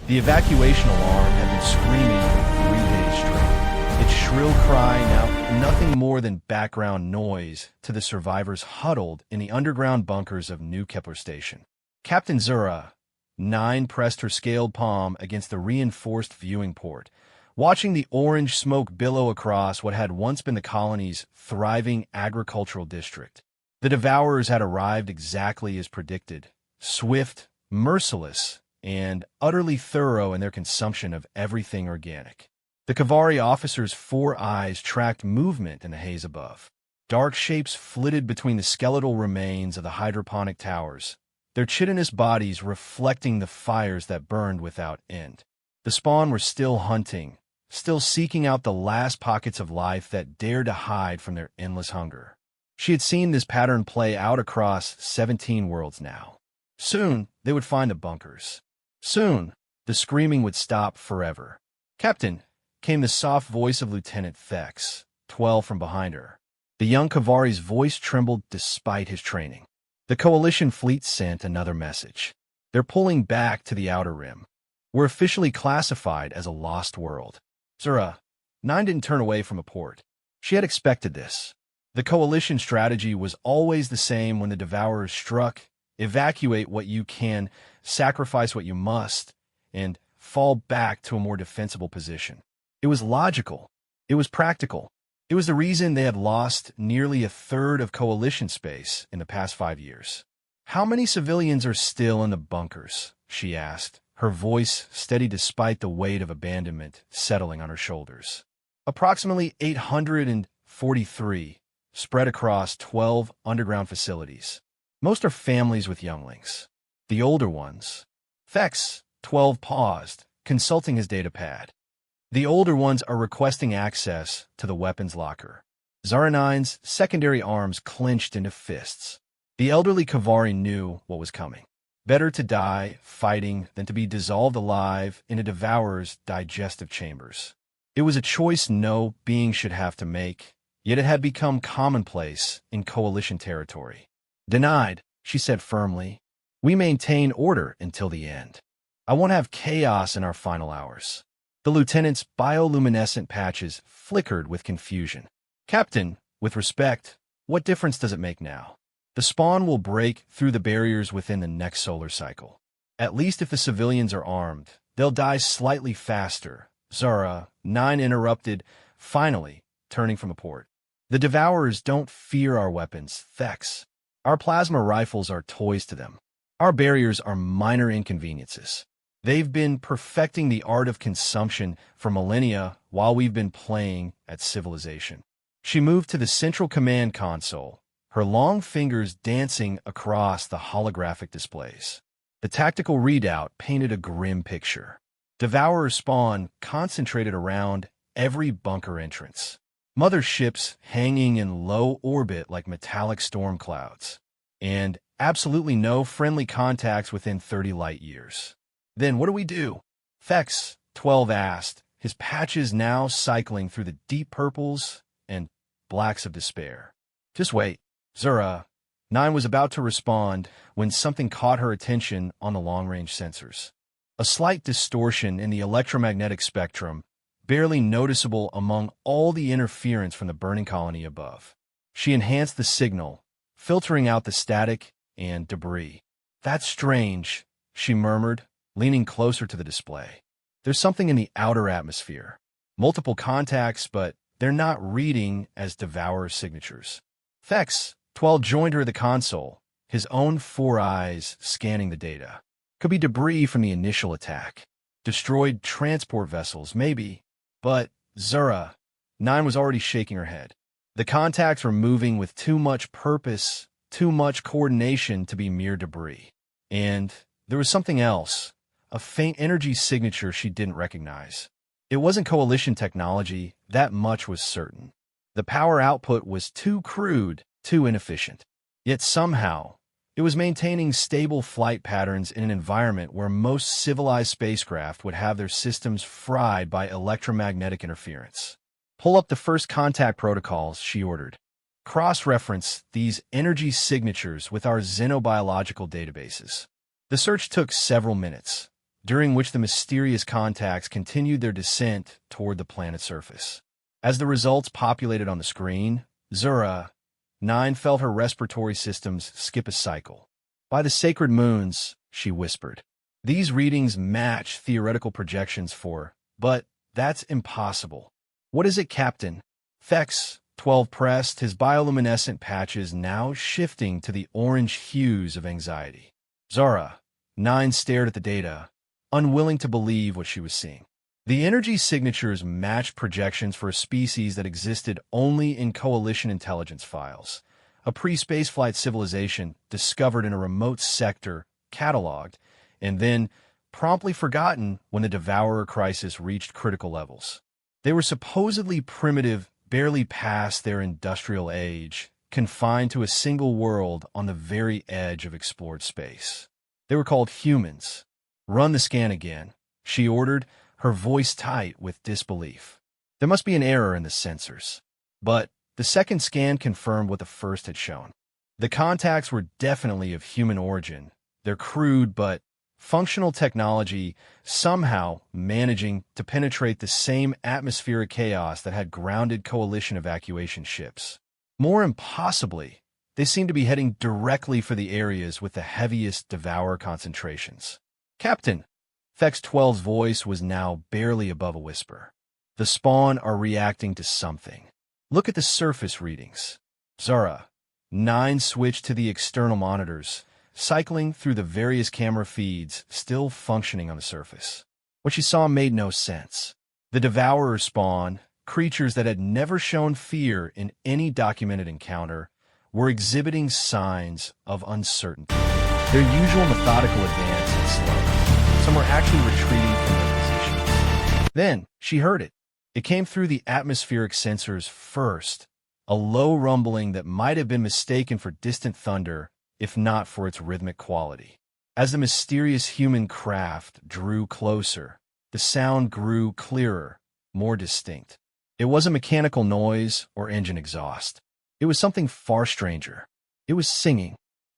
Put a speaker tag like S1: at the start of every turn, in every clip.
S1: The evacuation alarm had been screaming for 3 days straight. Its shrill cry now nothing more than background noise to the survivors huddled in the underground bunkers of New Kepler Station. Captain Zura, 9, pressed her scaled palm against the reinforced viewing port, watching the orange smoke billow across what had once been the colony's thriving agricultural district. The Devourers had arrived exactly as predicted, swift, merciless, and utterly thorough in their consumption of everything organic. The Kavari officers' 4 eyes tracked movement in the haze above. Dark shapes flitted between the skeletal remains of the hydroponic towers, their chitinous bodies reflecting the fires that burned without end. The spawn were still hunting, still seeking out the last pockets of life that dared to hide from their endless hunger. She had seen this pattern play out across 17 worlds now. Soon, they would find the bunkers. Soon, the screaming would stop forever. "Captain," came the soft voice of Lieutenant Thex, 12 from behind her. The young Kavari's voice trembled despite his training. The Coalition fleet sent another message. "They're pulling back to the outer rim. We're officially classified as a lost world." Zura, 9, didn't turn away from a port. She had expected this. The Coalition strategy was always the same when the Devourers struck: evacuate what you can, sacrifice what you must, and fall back to a more defensible position. It was logical. It was practical. It was the reason they had lost nearly a third of Coalition space in the past 5 years. "How many civilians are still in the bunkers?" she asked, her voice steady despite the weight of abandonment settling on her shoulders. "Approximately 843, spread across 12 underground facilities. Most are families with younglings. The older ones..." Thex, 12, paused, consulting his datapad. "The older ones are requesting access to the weapons locker." Zaranine's secondary arms clenched into fists. The elderly Kavari knew what was coming. Better to die fighting than to be dissolved alive in a Devourer's digestive chambers. It was a choice no being should have to make, yet it had become commonplace in Coalition territory. "Denied," she said firmly. "We maintain order until the end. I won't have chaos in our final hours." The lieutenant's bioluminescent patches flickered with confusion. "Captain, with respect, what difference does it make now? The spawn will break through the barriers within the next solar cycle. At least if the civilians are armed, they'll die slightly faster." Zara, 9, interrupted, finally, turning from a port. "The Devourers don't fear our weapons, Thex. Our plasma rifles are toys to them. Our barriers are minor inconveniences. They've been perfecting the art of consumption for millennia while we've been playing at civilization." She moved to the central command console, her long fingers dancing across the holographic displays. The tactical readout painted a grim picture. Devourer spawn concentrated around every bunker entrance. Mother ships hanging in low orbit like metallic storm clouds. And absolutely no friendly contacts within 30 light years. "Then what do we do?" Thex, 12, asked, his patches now cycling through the deep purples and blacks of despair. "Just wait." Zura, 9, was about to respond when something caught her attention on the long-range sensors. A slight distortion in the electromagnetic spectrum, barely noticeable among all the interference from the burning colony above. She enhanced the signal, filtering out the static and debris. "That's strange," she murmured, leaning closer to the display. "There's something in the outer atmosphere. Multiple contacts, but they're not reading as Devourer signatures." Thex, 12, joined her at the console, his own 4 eyes scanning the data. Could be debris from the initial attack. Destroyed transport vessels, maybe. But Zura, 9, was already shaking her head. The contacts were moving with too much purpose, too much coordination to be mere debris. And there was something else, a faint energy signature she didn't recognize. It wasn't Coalition technology, that much was certain. The power output was too crude, too inefficient. Yet somehow, it was maintaining stable flight patterns in an environment where most civilized spacecraft would have their systems fried by electromagnetic interference. "Pull up the first contact protocols," she ordered. "Cross-reference these energy signatures with our xenobiological databases." The search took several minutes. during which the mysterious contacts continued their descent toward the planet's surface. As the results populated on the screen, Zura, 9, felt her respiratory systems skip a cycle. "By the sacred moons," she whispered. "These readings match theoretical projections but that's impossible." "What is it, Captain?" Fex, 12, pressed, his bioluminescent patches now shifting to the orange hues of anxiety. Zara, 9, stared at the data, unwilling to believe what she was seeing. The energy signatures matched projections for a species that existed only in Coalition intelligence files, a pre-spaceflight civilization discovered in a remote sector, cataloged, and then promptly forgotten when the Devourer crisis reached critical levels. They were supposedly primitive, barely past their industrial age, confined to a single world on the very edge of explored space. They were called humans. "Run the scan again," she ordered, her voice tight with disbelief. There must be an error in the sensors. But the second scan confirmed what the first had shown. The contacts were definitely of human origin, their crude but functional technology somehow managing to penetrate the same atmospheric chaos that had grounded Coalition evacuation ships. More impossibly, they seemed to be heading directly for the areas with the heaviest Devourer concentrations. "Captain," Fex 12's voice was now barely above a whisper. "The spawn are reacting to something. Look at the surface readings." Zara, 9, switched to the external monitors, cycling through the various camera feeds still functioning on the surface. What she saw made no sense. The Devourer spawn, creatures that had never shown fear in any documented encounter, were exhibiting signs of uncertainty. Their usual methodical advance had slowed. Some were actually retreating from their position. Then she heard it. It came through the atmospheric sensors first, a low rumbling that might have been mistaken for distant thunder, if not for its rhythmic quality. As the mysterious human craft drew closer, the sound grew clearer, more distinct. It wasn't mechanical noise or engine exhaust. It was something far stranger. It was singing.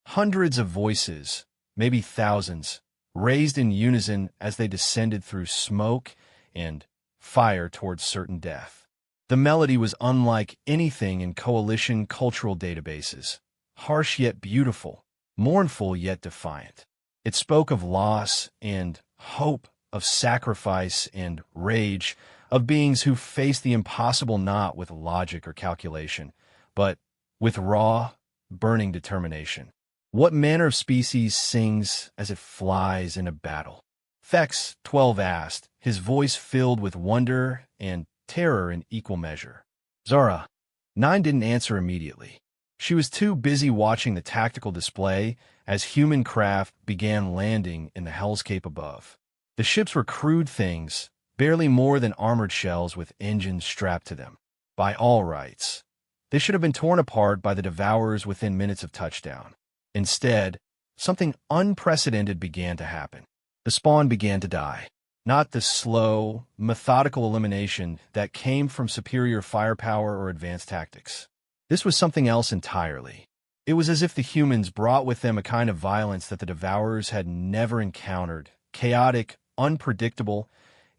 S1: Hundreds of voices, maybe thousands, raised in unison as they descended through smoke and fire towards certain death. The melody was unlike anything in Coalition cultural databases, harsh yet beautiful, mournful yet defiant. It spoke of loss and hope, of sacrifice and rage, of beings who faced the impossible not with logic or calculation, but with raw, burning determination. What manner of species sings as it flies in a battle? Fex, 12, asked, his voice filled with wonder and terror in equal measure. Zara, 9, didn't answer immediately. She was too busy watching the tactical display as human craft began landing in the hellscape above. The ships were crude things, barely more than armored shells with engines strapped to them. By all rights, they should have been torn apart by the Devourers within minutes of touchdown. Instead, something unprecedented began to happen. The spawn began to die. Not the slow, methodical elimination that came from superior firepower or advanced tactics. This was something else entirely. It was as if the humans brought with them a kind of violence that the Devourers had never encountered, chaotic, unpredictable,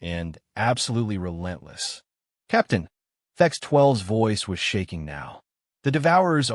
S1: and absolutely relentless. "Captain," Fex 12's voice was shaking now. "The Devourers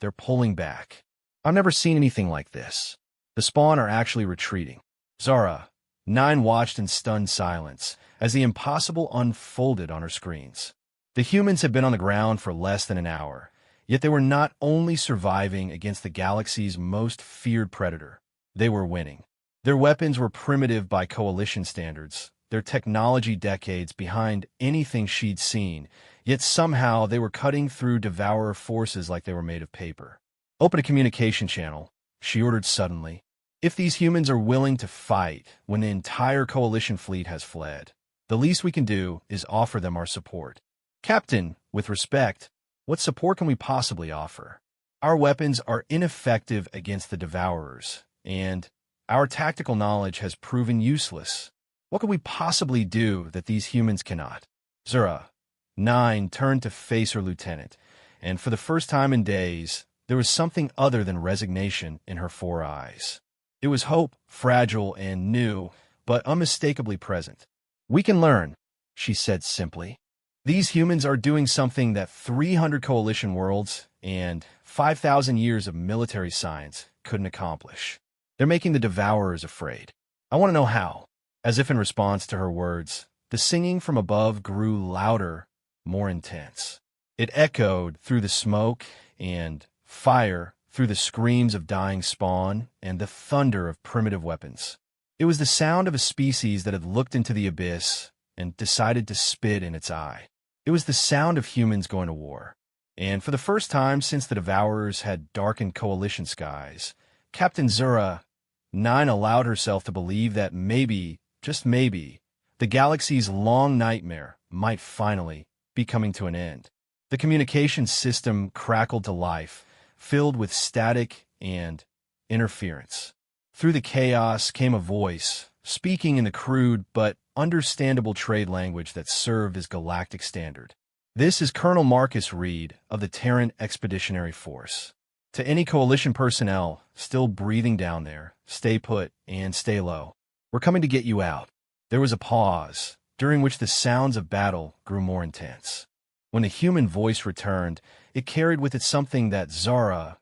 S1: they're pulling back. I've never seen anything like this. The spawn are actually retreating." Zara, 9, watched in stunned silence as the impossible unfolded on her screens. The humans had been on the ground for less than an hour, yet they were not only surviving against the galaxy's most feared predator, they were winning. Their weapons were primitive by Coalition standards, their technology decades behind anything she'd seen, yet somehow they were cutting through Devourer forces like they were made of paper. "Open a communication channel," she ordered suddenly. "If these humans are willing to fight when the entire Coalition fleet has fled, the least we can do is offer them our support." "Captain, with respect, what support can we possibly offer? Our weapons are ineffective against the Devourers, and our tactical knowledge has proven useless. What could we possibly do that these humans cannot?" Zura, 9, turned to face her lieutenant, and for the first time in days, there was something other than resignation in her 4 eyes. It was hope, fragile and new, but unmistakably present. "We can learn," she said simply. "These humans are doing something that 300 coalition worlds and 5,000 years of military science couldn't accomplish. They're making the Devourers afraid. I want to know how." As if in response to her words, the singing from above grew louder, more intense. It echoed through the smoke and fire, through the screams of dying spawn and the thunder of primitive weapons. It was the sound of a species that had looked into the abyss and decided to spit in its eye. It was the sound of humans going to war. And for the first time since the Devourers had darkened coalition skies, Captain Zura 9 allowed herself to believe that maybe, just maybe, the galaxy's long nightmare might finally be coming to an end. The communication system crackled to life, filled with static and interference. Through the chaos came a voice, speaking in the crude but understandable trade language that served as galactic standard. "This is Colonel Marcus Reed of the Terran Expeditionary Force. To any coalition personnel still breathing down there, stay put and stay low. We're coming to get you out." There was a pause, during which the sounds of battle grew more intense. When the human voice returned, it carried with it something that Zara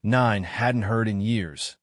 S1: 9 hadn't heard in years: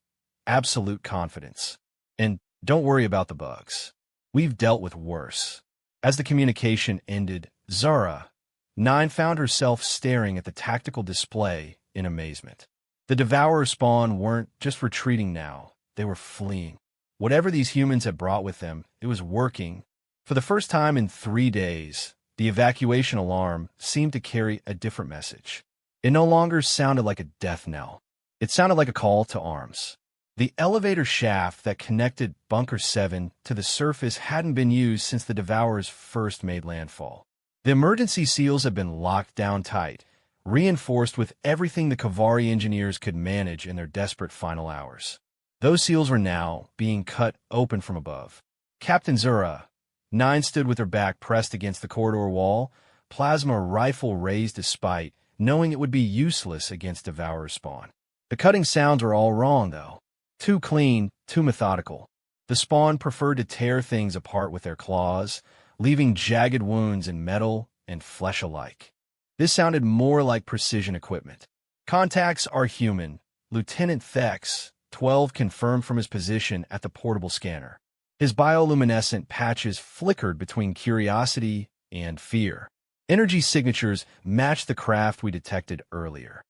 S1: absolute confidence. "And don't worry about the bugs. We've dealt with worse." As the communication ended, Zara 9 found herself staring at the tactical display in amazement. The Devourer spawn weren't just retreating now, they were fleeing. Whatever these humans had brought with them, it was working. For the first time in 3 days, the evacuation alarm seemed to carry a different message. It no longer sounded like a death knell. It sounded like a call to arms. The elevator shaft that connected Bunker 7 to the surface hadn't been used since the Devourers first made landfall. The emergency seals had been locked down tight, reinforced with everything the Kavari engineers could manage in their desperate final hours. Those seals were now being cut open from above. Captain Zura 9 stood with her back pressed against the corridor wall, plasma rifle raised despite, knowing it would be useless against Devourer spawn. The cutting sounds were all wrong, though. Too clean, too methodical. The spawn preferred to tear things apart with their claws, leaving jagged wounds in metal and flesh alike. This sounded more like precision equipment. "Contacts are human," Lieutenant Thex 12 confirmed from his position at the portable scanner. His bioluminescent patches flickered between curiosity and fear. "Energy signatures matched the craft we detected earlier."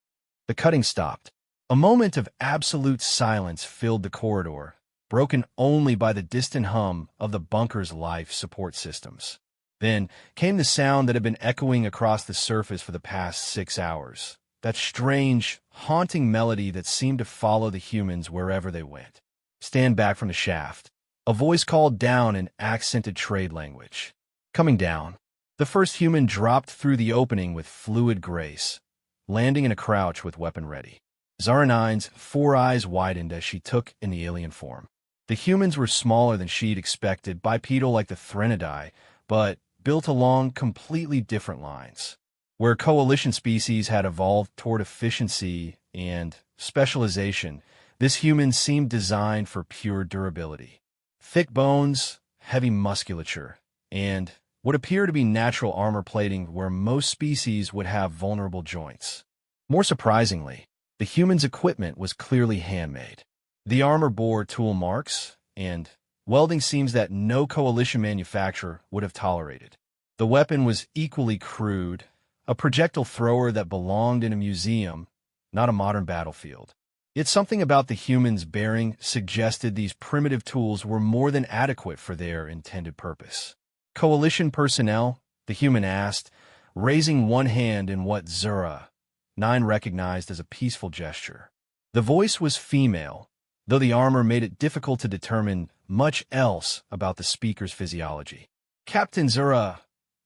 S1: The cutting stopped. A moment of absolute silence filled the corridor, broken only by the distant hum of the bunker's life support systems. Then came the sound that had been echoing across the surface for the past 6 hours. That strange, haunting melody that seemed to follow the humans wherever they went. "Stand back from the shaft." A voice called down in accented trade language. Coming down. The first human dropped through the opening with fluid grace, landing in a crouch with weapon ready. Zara 9's 4 eyes widened as she took in the alien form. The humans were smaller than she'd expected, bipedal like the Threnodidae, but built along completely different lines. Where coalition species had evolved toward efficiency and specialization, this human seemed designed for pure durability. Thick bones, heavy musculature, and what appeared to be natural armor plating where most species would have vulnerable joints. More surprisingly, the human's equipment was clearly handmade. The armor bore tool marks and welding seams that no coalition manufacturer would have tolerated. The weapon was equally crude, a projectile thrower that belonged in a museum, not a modern battlefield. Yet something about the human's bearing suggested these primitive tools were more than adequate for their intended purpose. "Coalition personnel?" the human asked, raising one hand in what Zura 9 recognized as a peaceful gesture. The voice was female, though the armor made it difficult to determine much else about the speaker's physiology. "Captain Zura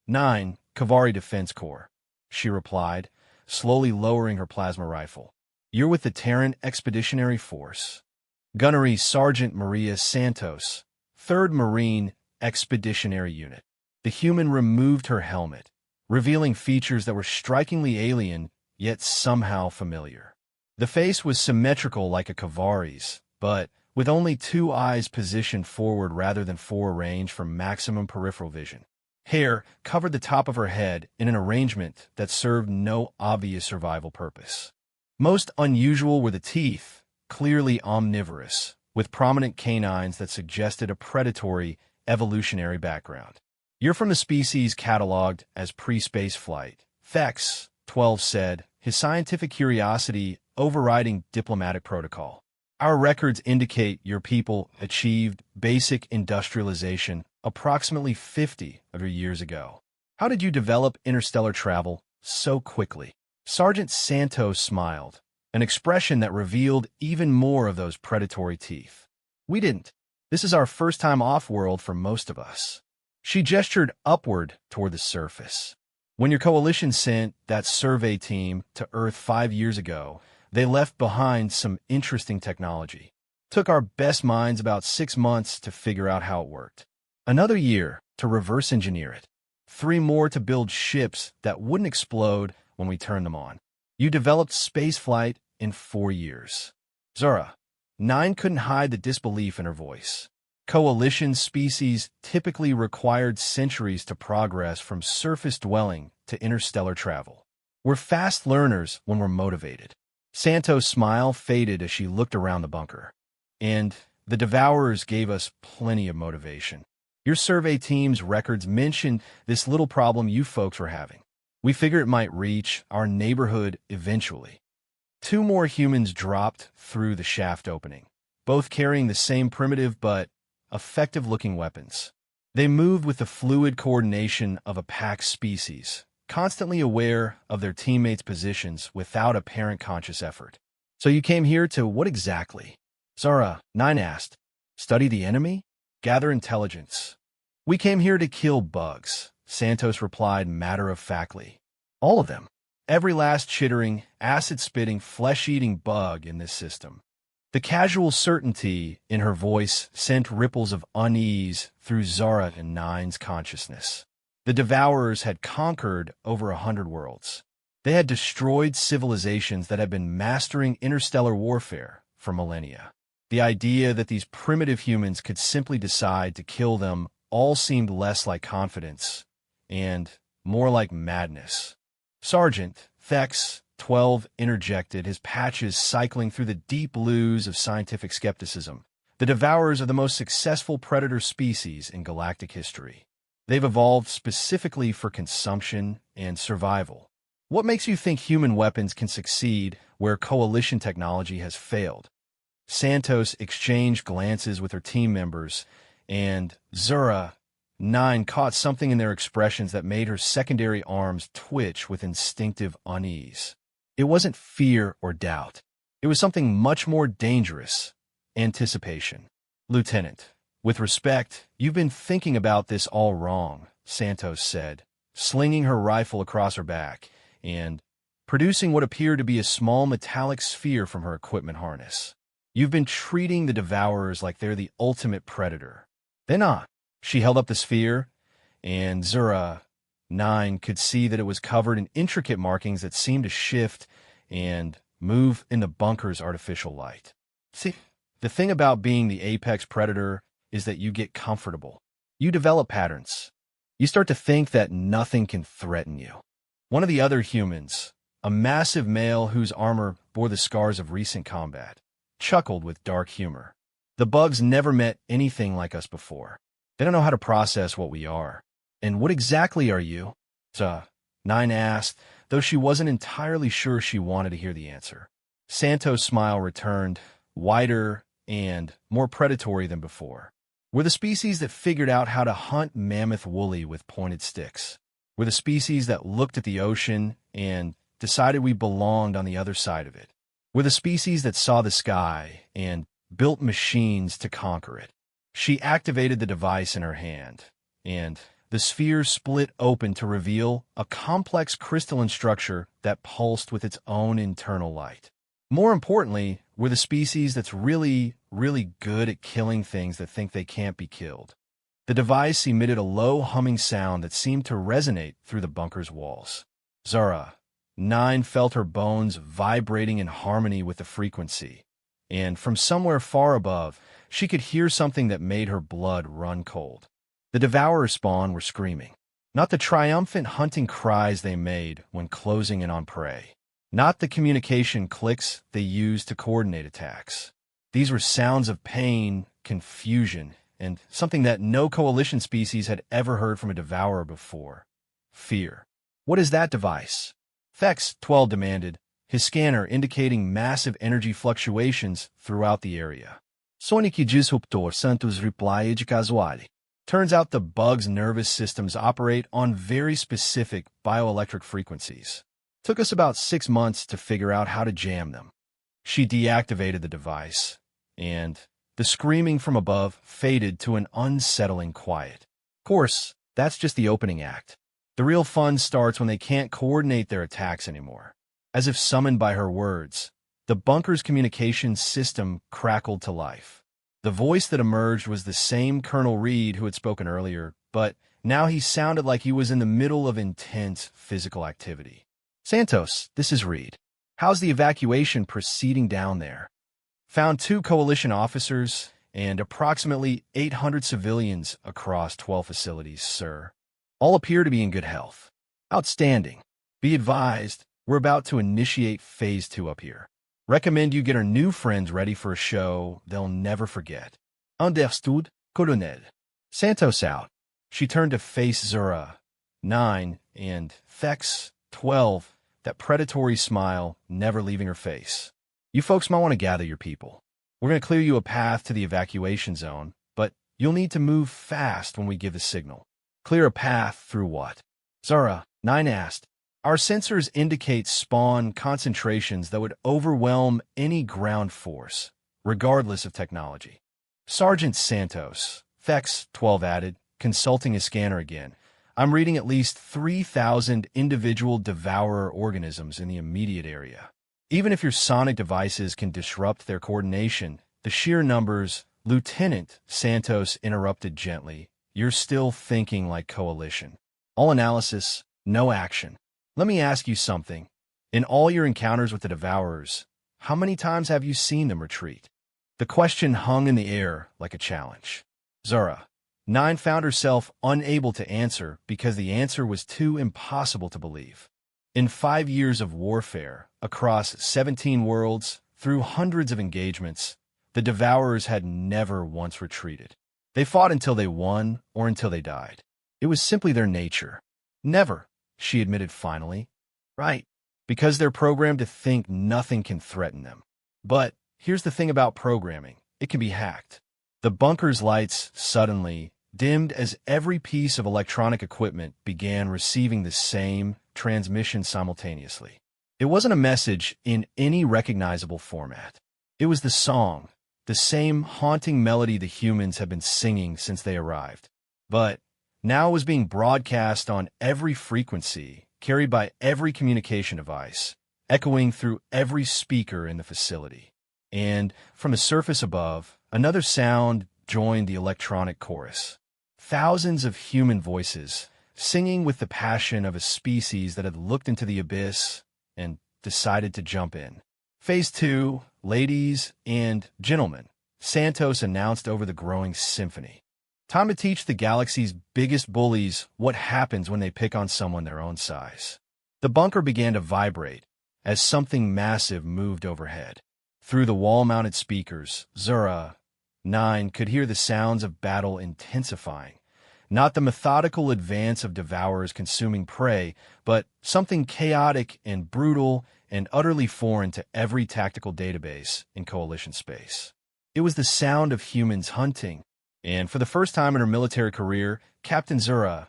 S1: 9, Kavari Defense Corps," she replied, slowly lowering her plasma rifle. "You're with the Terran Expeditionary Force." "Gunnery Sergeant Maria Santos, 3rd Marine Expeditionary Unit." The human removed her helmet, revealing features that were strikingly alien, yet somehow familiar. The face was symmetrical like a Kavari's, but with only two eyes positioned forward rather than four arranged for maximum peripheral vision. Hair covered the top of her head in an arrangement that served no obvious survival purpose. Most unusual were the teeth, clearly omnivorous, with prominent canines that suggested a predatory, evolutionary background. "You're from the species cataloged as pre-space flight," Thex, 12 said, his scientific curiosity overriding diplomatic protocol. "Our records indicate your people achieved basic industrialization approximately 50 of your years ago. How did you develop interstellar travel so quickly?" Sergeant Santos smiled, an expression that revealed even more of those predatory teeth. "We didn't. This is our first time off-world for most of us." She gestured upward toward the surface. "When your coalition sent that survey team to Earth 5 years ago, they left behind some interesting technology. Took our best minds about 6 months to figure out how it worked. Another year to reverse engineer it. 3 more to build ships that wouldn't explode when we turned them on. You developed spaceflight in 4 years." Zura, 9, couldn't hide the disbelief in her voice. Coalition species typically required centuries to progress from surface dwelling to interstellar travel. "We're fast learners when we're motivated." Santos' smile faded as she looked around the bunker. "And the Devourers gave us plenty of motivation. Your survey team's records mentioned this little problem you folks were having. We figured it might reach our neighborhood eventually." 2 more humans dropped through the shaft opening, both carrying the same primitive but effective-looking weapons. They moved with the fluid coordination of a pack species, constantly aware of their teammates' positions without apparent conscious effort. "So you came here to what exactly?" Zara, 9, asked. "Study the enemy? Gather intelligence." "We came here to kill bugs," Santos replied matter-of-factly. "All of them. Every last chittering, acid-spitting, flesh-eating bug in this system." The casual certainty in her voice sent ripples of unease through Zara and 9's consciousness. The Devourers had conquered over 100 worlds. They had destroyed civilizations that had been mastering interstellar warfare for millennia. The idea that these primitive humans could simply decide to kill them all seemed less like confidence and more like madness. Sergeant Thex, 12, interjected, his patches cycling through the deep blues of scientific skepticism. "The Devourers are the most successful predator species in galactic history. They've evolved specifically for consumption and survival. What makes you think human weapons can succeed where coalition technology has failed?" Santos exchanged glances with her team members, and Zura, 9, caught something in their expressions that made her secondary arms twitch with instinctive unease. It wasn't fear or doubt. It was something much more dangerous: anticipation. "Lieutenant, with respect, you've been thinking about this all wrong," Santos said, slinging her rifle across her back and producing what appeared to be a small metallic sphere from her equipment harness. "You've been treating the Devourers like they're the ultimate predator. They're not." She held up the sphere, and Zura, 9, could see that it was covered in intricate markings that seemed to shift and move in the bunker's artificial light. "See, the thing about being the apex predator is that you get comfortable. You develop patterns. You start to think that nothing can threaten you." One of the other humans, a massive male whose armor bore the scars of recent combat, chuckled with dark humor. "The bugs never met anything like us before. They don't know how to process what we are." "And what exactly are you?" 9 asked, though she wasn't entirely sure she wanted to hear the answer. Santos' smile returned, wider and more predatory than before. "We're the species that figured out how to hunt mammoth woolly with pointed sticks. We're the species that looked at the ocean and decided we belonged on the other side of it. We're the species that saw the sky and built machines to conquer it." She activated the device in her hand, and the sphere split open to reveal a complex crystalline structure that pulsed with its own internal light. "More importantly, we're the species that's really, really good at killing things that think they can't be killed." The device emitted a low humming sound that seemed to resonate through the bunker's walls. Zara, 9, felt her bones vibrating in harmony with the frequency, and from somewhere far above, she could hear something that made her blood run cold. The Devourer spawn were screaming. Not the triumphant hunting cries they made when closing in on prey. Not the communication clicks they used to coordinate attacks. These were sounds of pain, confusion, and something that no coalition species had ever heard from a devourer before. Fear. What is that device? Thex 12 demanded, his scanner indicating massive energy fluctuations throughout the area. Sonic disruptor Santos replied casually. Turns out the bug's nervous systems operate on very specific bioelectric frequencies. Took us about 6 months to figure out how to jam them. She deactivated the device, and the screaming from above faded to an unsettling quiet. Of course, that's just the opening act. The real fun starts when they can't coordinate their attacks anymore. As if summoned by her words, the bunker's communications system crackled to life. The voice that emerged was the same Colonel Reed who had spoken earlier, but now he sounded like he was in the middle of intense physical activity. Santos, this is Reed. How's the evacuation proceeding down there? Found 2 coalition officers and approximately 800 civilians across 12 facilities, sir. All appear to be in good health. Outstanding. Be advised, we're about to initiate Phase 2 up here. Recommend you get our new friends ready for a show they'll never forget. Understood, Colonel. Santos out. She turned to face Zura, 9, and Thex, 12, that predatory smile never leaving her face. You folks might want to gather your people. We're going to clear you a path to the evacuation zone, but you'll need to move fast when we give the signal. Clear a path through what? Zura, 9 asked. Our sensors indicate spawn concentrations that would overwhelm any ground force, regardless of technology. Sergeant Santos, Thex, 12 added, consulting his scanner again. I'm reading at least 3,000 individual devourer organisms in the immediate area. Even if your sonic devices can disrupt their coordination, the sheer numbers, Lieutenant Santos interrupted gently, you're still thinking like coalition. All analysis, no action. Let me ask you something. In all your encounters with the Devourers, how many times have you seen them retreat? The question hung in the air like a challenge. Zura, 9 found herself unable to answer because the answer was too impossible to believe. In 5 years of warfare, across 17 worlds, through hundreds of engagements, the Devourers had never once retreated. They fought until they won or until they died. It was simply their nature. Never, she admitted finally. Right, because they're programmed to think nothing can threaten them. But here's the thing about programming. It can be hacked. The bunker's lights suddenly dimmed as every piece of electronic equipment began receiving the same transmission simultaneously. It wasn't a message in any recognizable format. It was the song, the same haunting melody the humans had been singing since they arrived. But now it was being broadcast on every frequency, carried by every communication device, echoing through every speaker in the facility. And from the surface above, another sound joined the electronic chorus. Thousands of human voices, singing with the passion of a species that had looked into the abyss and decided to jump in. Phase 2, ladies and gentlemen, Santos announced over the growing symphony. Time to teach the galaxy's biggest bullies what happens when they pick on someone their own size. The bunker began to vibrate as something massive moved overhead. Through the wall-mounted speakers, Zura, 9, could hear the sounds of battle intensifying. Not the methodical advance of devourers consuming prey, but something chaotic and brutal and utterly foreign to every tactical database in Coalition space. It was the sound of humans hunting, and for the first time in her military career, Captain Zura,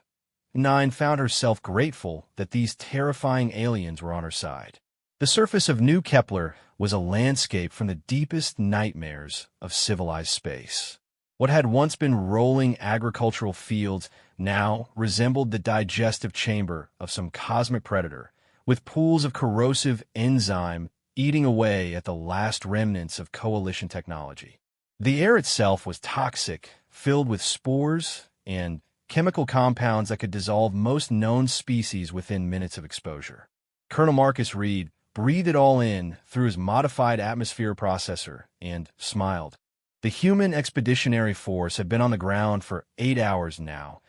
S1: 9, found herself grateful that these terrifying aliens were on her side. The surface of New Kepler was a landscape from the deepest nightmares of civilized space. What had once been rolling agricultural fields now resembled the digestive chamber of some cosmic predator, with pools of corrosive enzyme eating away at the last remnants of Coalition technology. The air itself was toxic, filled with spores and chemical compounds that could dissolve most known species within minutes of exposure. Colonel Marcus Reed, breathed it all in through his modified atmosphere processor and smiled. The human expeditionary force had been on the ground for 8 hours now,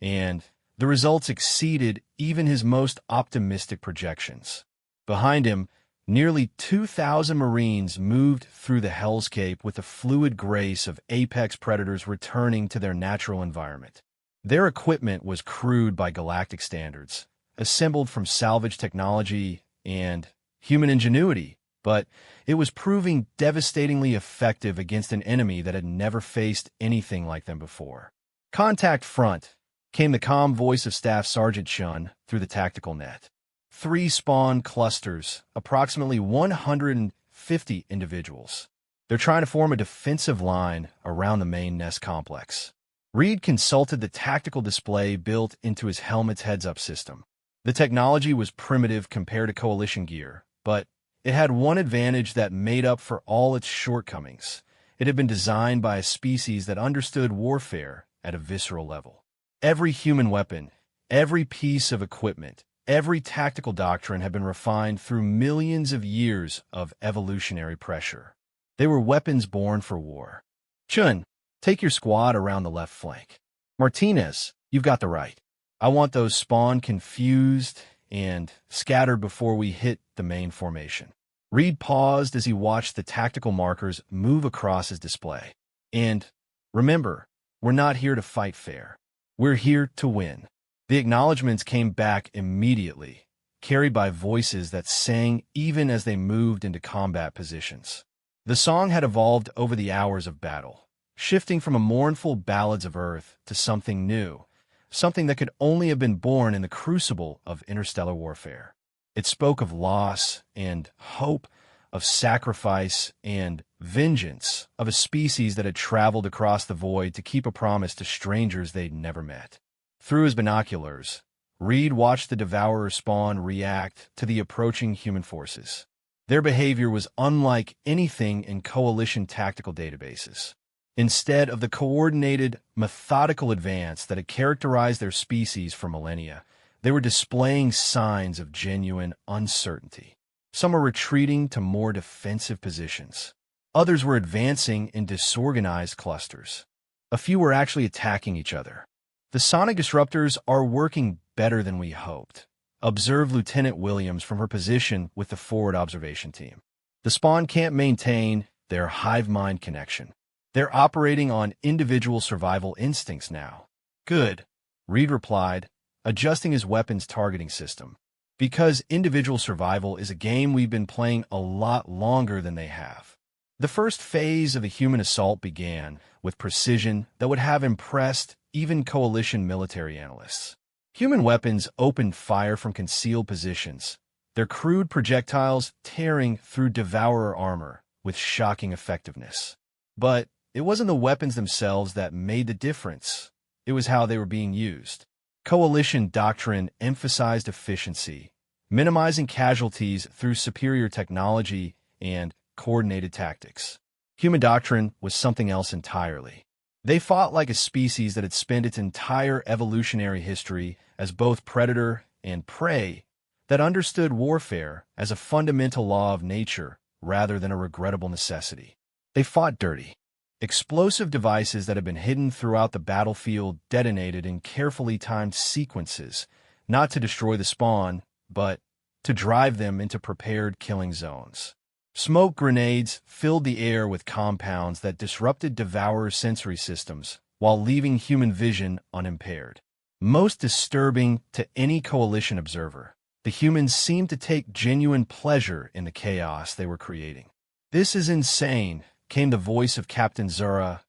S1: and the results exceeded even his most optimistic projections. Behind him, nearly 2,000 Marines moved through the hellscape with the fluid grace of apex predators returning to their natural environment. Their equipment was crude by galactic standards, assembled from salvage technology and human ingenuity, but it was proving devastatingly effective against an enemy that had never faced anything like them before. "Contact front," came the calm voice of Staff Sergeant Chun through the tactical net. 3 spawn clusters, approximately 150 individuals. They're trying to form a defensive line around the main nest complex. Reed consulted the tactical display built into his helmet's heads-up system. The technology was primitive compared to Coalition gear, but it had one advantage that made up for all its shortcomings. It had been designed by a species that understood warfare at a visceral level. Every human weapon, every piece of equipment, every tactical doctrine had been refined through millions of years of evolutionary pressure. They were weapons born for war. "Chun, take your squad around the left flank. Martinez, you've got the right. I want those spawn confused and scattered before we hit the main formation." Reed paused as he watched the tactical markers move across his display. "And remember, we're not here to fight fair. We're here to win." The acknowledgments came back immediately, carried by voices that sang even as they moved into combat positions. The song had evolved over the hours of battle, shifting from a mournful ballads of Earth to something new, something that could only have been born in the crucible of interstellar warfare. It spoke of loss and hope, of sacrifice and vengeance, of a species that had traveled across the void to keep a promise to strangers they'd never met. Through his binoculars, Reed watched the Devourer spawn react to the approaching human forces. Their behavior was unlike anything in Coalition tactical databases. Instead of the coordinated, methodical advance that had characterized their species for millennia, they were displaying signs of genuine uncertainty. Some were retreating to more defensive positions. Others were advancing in disorganized clusters. A few were actually attacking each other. "The sonic disruptors are working better than we hoped," observed Lieutenant Williams from her position with the forward observation team. "The spawn can't maintain their hive-mind connection. They're operating on individual survival instincts now." "Good," Reed replied, adjusting his weapon's targeting system. "Because individual survival is a game we've been playing a lot longer than they have." The first phase of the human assault began with precision that would have impressed even Coalition military analysts. Human weapons opened fire from concealed positions, their crude projectiles tearing through Devourer armor with shocking effectiveness. But it wasn't the weapons themselves that made the difference. It was how they were being used. Coalition doctrine emphasized efficiency, minimizing casualties through superior technology and coordinated tactics. Human doctrine was something else entirely. They fought like a species that had spent its entire evolutionary history as both predator and prey, that understood warfare as a fundamental law of nature rather than a regrettable necessity. They fought dirty. Explosive devices that had been hidden throughout the battlefield detonated in carefully timed sequences, not to destroy the spawn, but to drive them into prepared killing zones. Smoke grenades filled the air with compounds that disrupted Devourer's sensory systems while leaving human vision unimpaired. Most disturbing to any Coalition observer, the humans seemed to take genuine pleasure in the chaos they were creating. "This is insane," came the voice of Captain Zura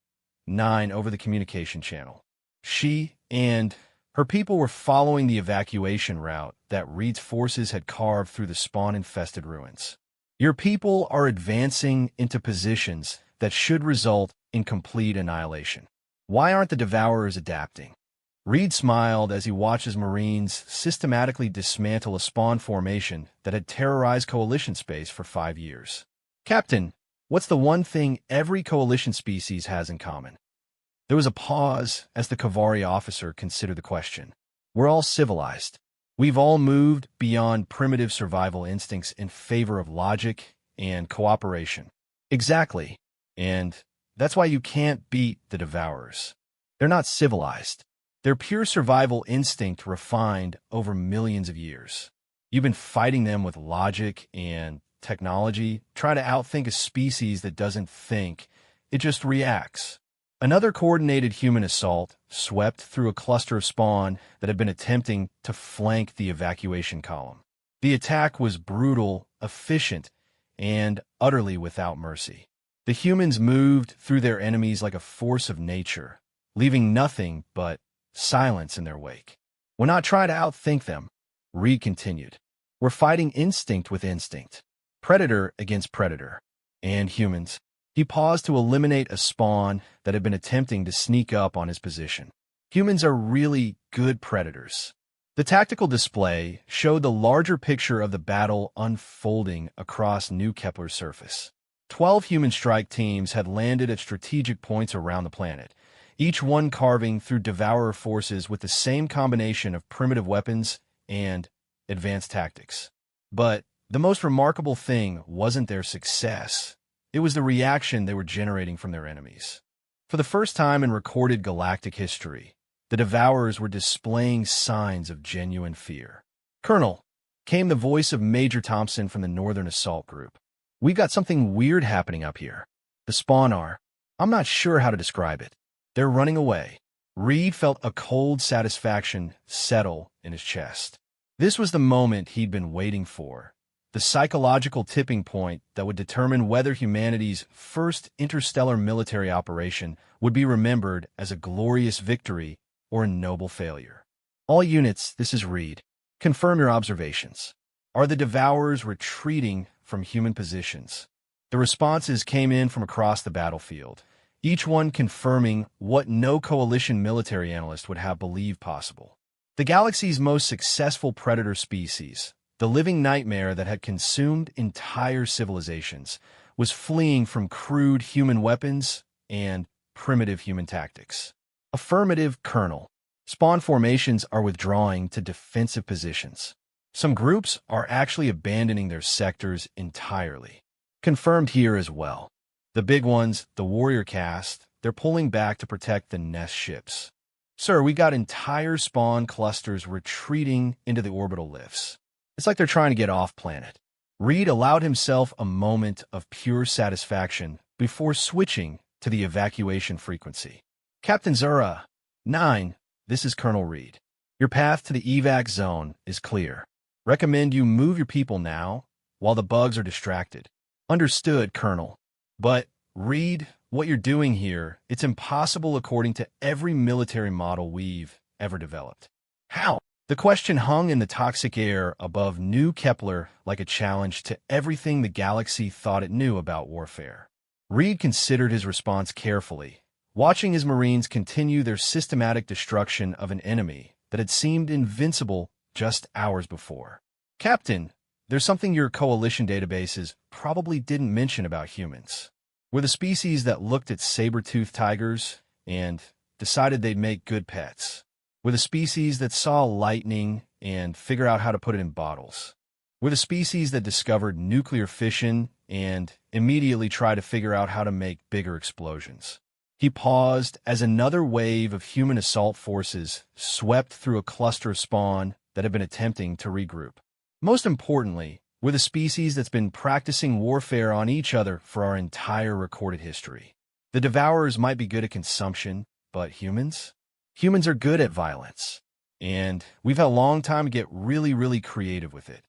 S1: 9 over the communication channel. She and her people were following the evacuation route that Reed's forces had carved through the spawn-infested ruins. "Your people are advancing into positions that should result in complete annihilation. Why aren't the Devourers adapting?" Reed smiled as he watched his Marines systematically dismantle a spawn formation that had terrorized Coalition space for 5 years. "Captain, what's the one thing every Coalition species has in common?" There was a pause as the Kavari officer considered the question. "We're all civilized. We've all moved beyond primitive survival instincts in favor of logic and cooperation. Exactly. And that's why you can't beat the Devourers. They're not civilized. They're pure survival instinct refined over millions of years. You've been fighting them with logic and technology, trying to outthink a species that doesn't think, it just reacts. Another coordinated human assault swept through a cluster of spawn that had been attempting to flank the evacuation column. The attack was brutal, efficient, and utterly without mercy. The humans moved through their enemies like a force of nature, leaving nothing but silence in their wake. We're not trying to outthink them, Reed continued. We're fighting instinct with instinct, predator against predator, and humans. He paused to eliminate a spawn that had been attempting to sneak up on his position. Humans are really good predators. The tactical display showed the larger picture of the battle unfolding across New Kepler's surface. 12 human strike teams had landed at strategic points around the planet, each one carving through Devourer forces with the same combination of primitive weapons and advanced tactics. But the most remarkable thing wasn't their success. It was the reaction they were generating from their enemies. For the first time in recorded galactic history, the Devourers were displaying signs of genuine fear. "Colonel," came the voice of Major Thompson from the Northern Assault Group. "We've got something weird happening up here. The spawn are. I'm not sure how to describe it. They're running away." Reed felt a cold satisfaction settle in his chest. This was the moment he'd been waiting for. The psychological tipping point that would determine whether humanity's first interstellar military operation would be remembered as a glorious victory or a noble failure. "All units, this is Reed. Confirm your observations. Are the Devourers retreating from human positions?" The responses came in from across the battlefield, each one confirming what no coalition military analyst would have believed possible. The galaxy's most successful predator species, the living nightmare that had consumed entire civilizations, was fleeing from crude human weapons and primitive human tactics. Affirmative, Colonel. Spawn formations are withdrawing to defensive positions. Some groups are actually abandoning their sectors entirely. Confirmed here as well. The big ones, the warrior caste, they're pulling back to protect the nest ships. "Sir, we got entire spawn clusters retreating into the orbital lifts. It's like they're trying to get off planet." Reed allowed himself a moment of pure satisfaction before switching to the evacuation frequency. "Captain Zura, 9, this is Colonel Reed. Your path to the evac zone is clear. Recommend you move your people now while the bugs are distracted." "Understood, Colonel. But, Reed, what you're doing here, it's impossible according to every military model we've ever developed." "How?" The question hung in the toxic air above New Kepler like a challenge to everything the galaxy thought it knew about warfare. Reed considered his response carefully, watching his Marines continue their systematic destruction of an enemy that had seemed invincible just hours before. "Captain, there's something your coalition databases probably didn't mention about humans. We're the species that looked at saber-toothed tigers and decided they'd make good pets. We're the species that saw lightning and figure out how to put it in bottles. We're the species that discovered nuclear fission and immediately try to figure out how to make bigger explosions." He paused as another wave of human assault forces swept through a cluster of spawn that had been attempting to regroup. "Most importantly, we're the species that's been practicing warfare on each other for our entire recorded history. The Devourers might be good at consumption, but humans? Humans are good at violence. And we've had a long time to get really creative with it."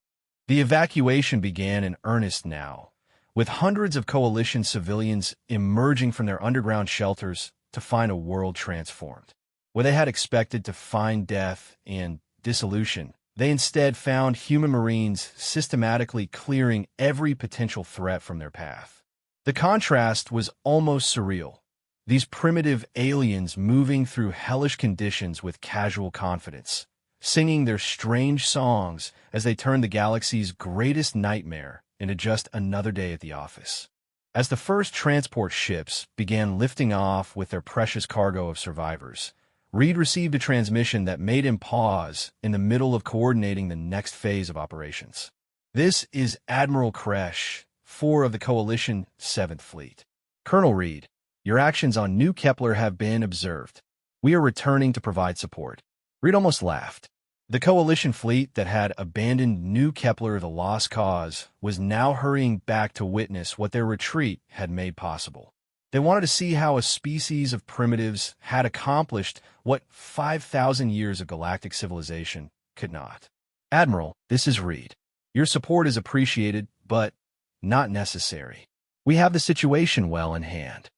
S1: The evacuation began in earnest now, with hundreds of coalition civilians emerging from their underground shelters to find a world transformed. Where they had expected to find death and dissolution, they instead found human Marines systematically clearing every potential threat from their path. The contrast was almost surreal. These primitive aliens moving through hellish conditions with casual confidence, singing their strange songs as they turned the galaxy's greatest nightmare into just another day at the office. As the first transport ships began lifting off with their precious cargo of survivors, Reed received a transmission that made him pause in the middle of coordinating the next phase of operations. "This is Admiral Kresh, 4 of the Coalition 7th Fleet. Colonel Reed, your actions on New Kepler have been observed. We are returning to provide support." Reed almost laughed. The Coalition fleet that had abandoned New Kepler, the lost cause, was now hurrying back to witness what their retreat had made possible. They wanted to see how a species of primitives had accomplished what 5,000 years of galactic civilization could not. "Admiral, this is Reed. Your support is appreciated, but not necessary. We have the situation well in hand.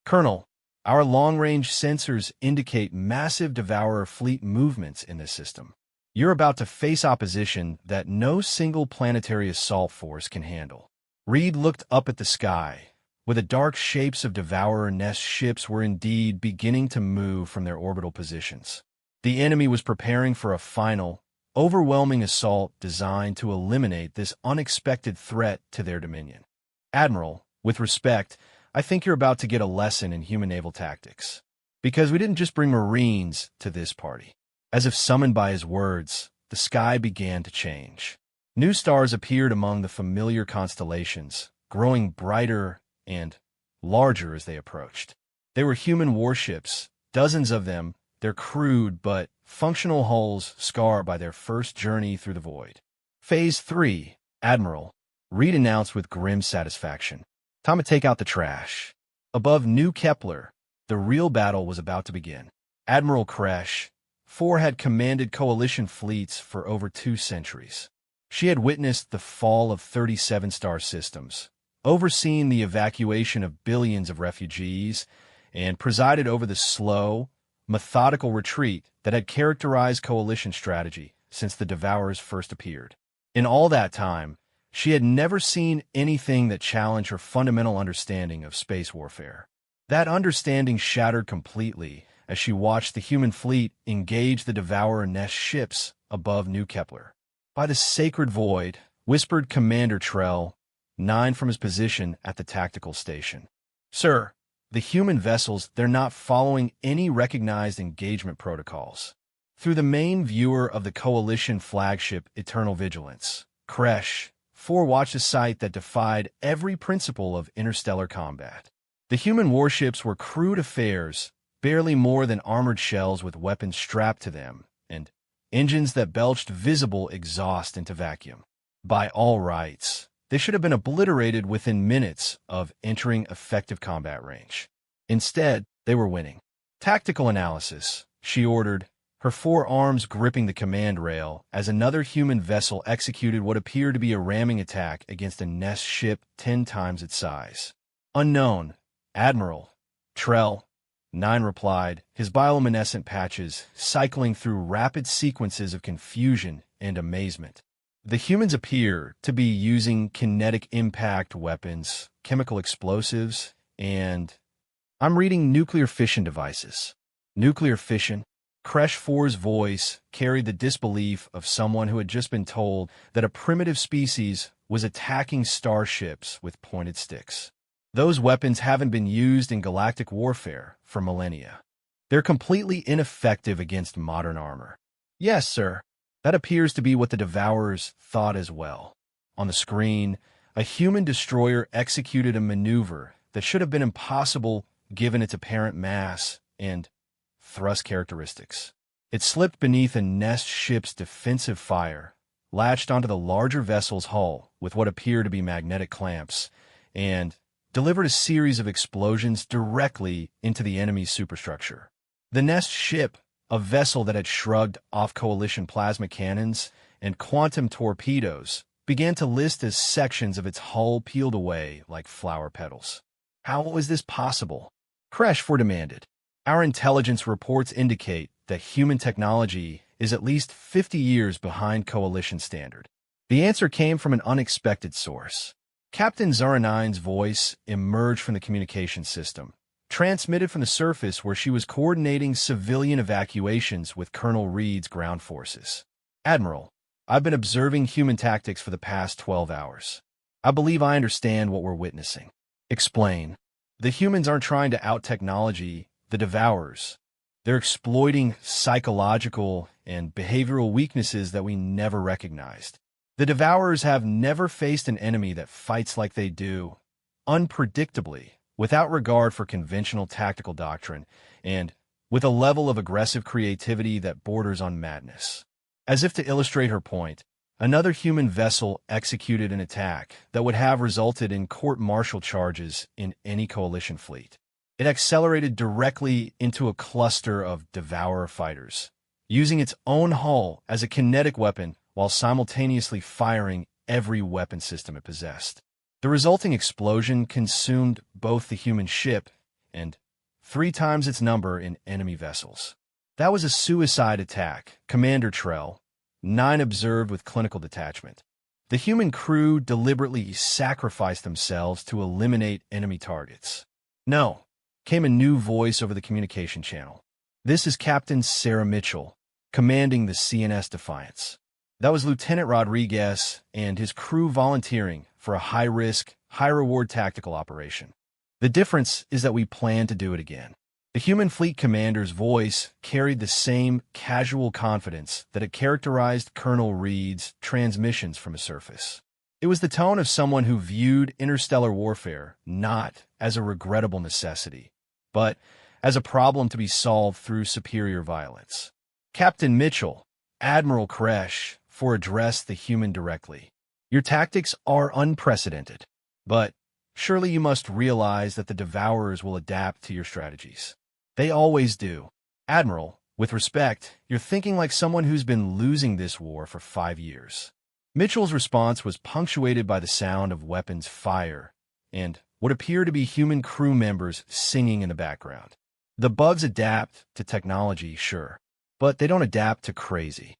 S1: Colonel, our long-range sensors indicate massive Devourer fleet movements in this system. You're about to face opposition that no single planetary assault force can handle." Reed looked up at the sky, where the dark shapes of Devourer nest ships were indeed beginning to move from their orbital positions. The enemy was preparing for a final, overwhelming assault designed to eliminate this unexpected threat to their dominion. "Admiral, with respect, I think you're about to get a lesson in human naval tactics. Because we didn't just bring Marines to this party." As if summoned by his words, the sky began to change. New stars appeared among the familiar constellations, growing brighter and larger as they approached. They were human warships, dozens of them, their crude but functional hulls scarred by their first journey through the void. "Phase 3, Admiral," Reed announced with grim satisfaction. "Time to take out the trash." Above New Kepler, the real battle was about to begin. Admiral Kresh, 4 had commanded Coalition fleets for over 2 centuries. She had witnessed the fall of 37 star systems, overseen the evacuation of billions of refugees, and presided over the slow, methodical retreat that had characterized Coalition strategy since the Devourers first appeared. In all that time, she had never seen anything that challenged her fundamental understanding of space warfare. That understanding shattered completely as she watched the human fleet engage the Devourer nest ships above New Kepler. "By the sacred void," whispered Commander Trell, 9 from his position at the tactical station. "Sir, the human vessels, they're not following any recognized engagement protocols." Through the main viewer of the Coalition flagship Eternal Vigilance, Kresh, 4 watched a sight that defied every principle of interstellar combat. The human warships were crude affairs, barely more than armored shells with weapons strapped to them, and engines that belched visible exhaust into vacuum. By all rights, they should have been obliterated within minutes of entering effective combat range. Instead, they were winning. "Tactical analysis," she ordered, her 4 arms gripping the command rail as another human vessel executed what appeared to be a ramming attack against a nest ship 10 times its size. "Unknown, Admiral." "Trell," 9 replied, his bioluminescent patches cycling through rapid sequences of confusion and amazement. "The humans appear to be using kinetic impact weapons, chemical explosives, and I'm reading nuclear fission devices." "Nuclear fission?" Kresh 4's voice carried the disbelief of someone who had just been told that a primitive species was attacking starships with pointed sticks. "Those weapons haven't been used in galactic warfare for millennia. They're completely ineffective against modern armor." "Yes, sir." That appears to be what the Devourers thought as well. On the screen, a human destroyer executed a maneuver that should have been impossible given its apparent mass and thrust characteristics. It slipped beneath a nest ship's defensive fire, latched onto the larger vessel's hull with what appeared to be magnetic clamps, and delivered a series of explosions directly into the enemy's superstructure. The nest ship, a vessel that had shrugged off Coalition plasma cannons and quantum torpedoes, began to list as sections of its hull peeled away like flower petals. "How was this possible?" Kresh 4 demanded. "Our intelligence reports indicate that human technology is at least 50 years behind Coalition standard." The answer came from an unexpected source. Captain Zaranine's voice emerged from the communication system, transmitted from the surface where she was coordinating civilian evacuations with Colonel Reed's ground forces. "Admiral, I've been observing human tactics for the past 12 hours. I believe I understand what we're witnessing." "Explain." "The humans aren't trying to out-technology the Devourers. They're exploiting psychological and behavioral weaknesses that we never recognized. The Devourers have never faced an enemy that fights like they do, unpredictably, without regard for conventional tactical doctrine, and with a level of aggressive creativity that borders on madness. As if to illustrate her point, another human vessel executed an attack that would have resulted in court-martial charges in any coalition fleet. It accelerated directly into a cluster of Devourer fighters, using its own hull as a kinetic weapon while simultaneously firing every weapon system it possessed. The resulting explosion consumed both the human ship and 3 times its number in enemy vessels. That was a suicide attack, Commander Trell. 9 observed with clinical detachment. The human crew deliberately sacrificed themselves to eliminate enemy targets. No, came a new voice over the communication channel. This is Captain Sarah Mitchell, commanding the CNS Defiance. That was Lieutenant Rodriguez and his crew volunteering for a high-risk, high-reward tactical operation. The difference is that we plan to do it again. The human fleet commander's voice carried the same casual confidence that had characterized Colonel Reed's transmissions from a surface. It was the tone of someone who viewed interstellar warfare not as a regrettable necessity, but as a problem to be solved through superior violence. Captain Mitchell, Admiral Koresh, addressed the human directly. Your tactics are unprecedented, but surely you must realize that the Devourers will adapt to your strategies. They always do. Admiral, with respect, you're thinking like someone who's been losing this war for 5 years. Mitchell's response was punctuated by the sound of weapons fire and what appeared to be human crew members singing in the background. The bugs adapt to technology, sure, but they don't adapt to crazy.